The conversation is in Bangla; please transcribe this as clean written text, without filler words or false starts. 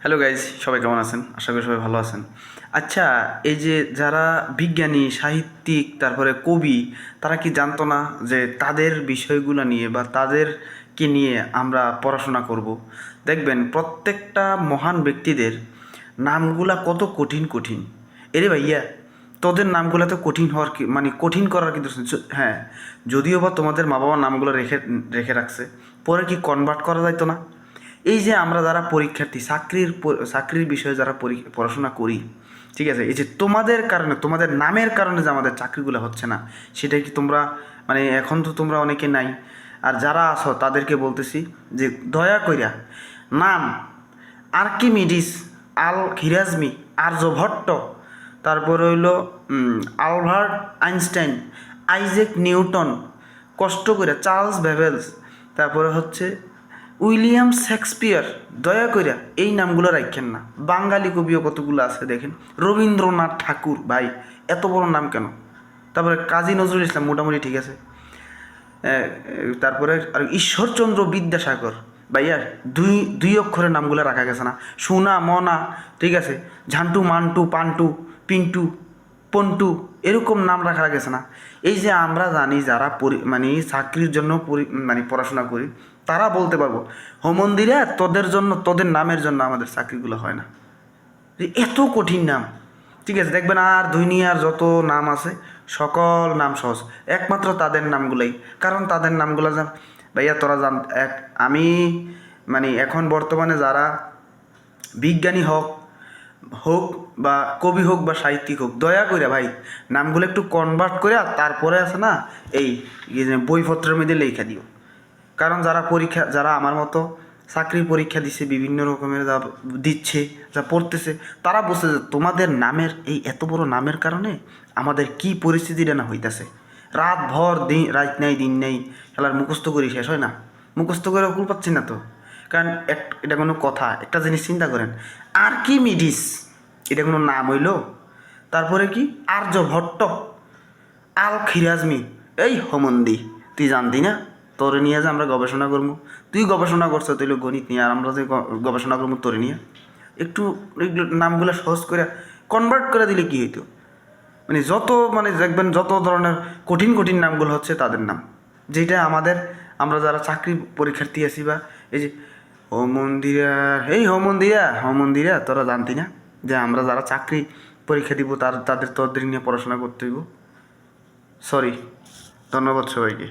হ্যালো গাইজ, সবাই কেমন আছেন? আশা করি সবাই ভালো আছেন। আচ্ছা, এই যে যারা বিজ্ঞানী, সাহিত্যিক, তারপরে কবি, তারা কি জানতো না যে তাদের বিষয়গুলো নিয়ে বা তাদেরকে নিয়ে আমরা পড়াশোনা করব? দেখবেন প্রত্যেকটা মহান ব্যক্তিদের নামগুলা কত কঠিন কঠিন। এরে ভাইয়া, তোদের নামগুলো তো কঠিন হওয়ার কি মানে কঠিন করার কিন্তু হ্যাঁ, যদিও বা তোমাদের মা বাবার নামগুলো রেখে রেখে রাখছে, পরে কি কনভার্ট করা যাইতো না? এই যে আমরা যারা পরীক্ষার্থী, চাকরির বিষয়ে যারা পড়াশোনা করি, ঠিক আছে, এই যে তোমাদের কারণে, তোমাদের নামের কারণে যে আমাদের চাকরিগুলো হচ্ছে না, সেটা কি তোমরা মানে এখন তো তোমরা অনেকে নাই, আর যারা আছো তাদেরকে বলতেছি যে দয়া কইরা নাম আর্কিমিডিস, আল খিরাজমি, আর্যভট্ট, তারপরে হইল আলবার্ট আইনস্টাইন, আইজ্যাক নিউটন, কষ্ট করে চার্লস ব্যাবেলস, তারপরে হচ্ছে উইলিয়াম শেক্সপিয়ার, দয়া কইরা এই নামগুলো রাখেন না। বাঙালি কবিও কতগুলো আছে দেখেন, রবীন্দ্রনাথ ঠাকুর, ভাই এত বড় নাম কেন? তারপরে কাজী নজরুল ইসলাম মোটামুটি ঠিক আছে। তারপরে আর ঈশ্বরচন্দ্র বিদ্যাসাগর, ভাইয়া দুই দুই অক্ষরের নামগুলো রাখা গেছে না। সোনা মনা, ঠিক আছে, ঝান্টু মান্টু পান্টু পিন্টু পন্টু, এরকম নাম রাখা গেছে না। এই যে আমরা জানি যারা মানে চাকরির জন্য মানে পড়াশোনা করি, তারা বলতে পারবো হোমন্দিরা তোদের জন্য, তোদের নামের জন্য আমাদের চাকরিগুলো হয় না। এত কঠিন নাম, ঠিক আছে, দেখবেন আর দুনিয়ার যত নাম আছে সকল নাম সহজ, একমাত্র তাদের নামগুলোই। কারণ তাদের নামগুলো ভাইয়া তোরা জান, আমি মানে এখন বর্তমানে যারা বিজ্ঞানী হোক হোক বা কবি হোক বা সাহিত্যিক হোক, দয়া করে ভাই নামগুলো একটু কনভার্ট করে তারপরে আছে না এই বইপত্রের মধ্যে লেখা দিও। কারণ যারা আমার মতো চাকরির পরীক্ষা দিচ্ছে, বিভিন্ন রকমের যা দিচ্ছে, যা পড়তেছে, তারা বলছে যে তোমাদের নামের এই এত বড় নামের কারণে আমাদের কি পরিস্থিতিটা না হইতেছে। রাত ভর রাত নেই দিন নেই, খেলার মুখস্থ করি শেষ হয় না, মুখস্থ করে কুল পাচ্ছি না তো। কারণ এটা কোনো কথা? একটা জিনিস চিন্তা করেন, আর্কিমিডিস এটা কোনো নাম হইল? তারপরে কি আর্যভট্ট, আল খিরাজমি, এই হোমন্দি, তুই জানতি না তোরে নিয়ে যে আমরা গবেষণা করবো? তুই গবেষণা করছো তুই গণিত নিয়ে, আর আমরা যে গবেষণা করবো তোরে নিয়ে। একটু নামগুলো সহজ করে কনভার্ট করে দিলে কি হইতো? মানে যত মানে দেখবেন যত ধরনের কঠিন কঠিন নামগুলো হচ্ছে তাদের নাম, যেটা আমাদের আমরা যারা চাকরি পরীক্ষার্থী আছি বা এই যে হোমন্দিরা, এই হোমন্দিরা তোরা জানতি না যে আমরা যারা চাকরি পরীক্ষা দিব তাদের তোদের নিয়ে পড়াশোনা করতে হইব? সরি, ধন্যবাদ সবাইকে।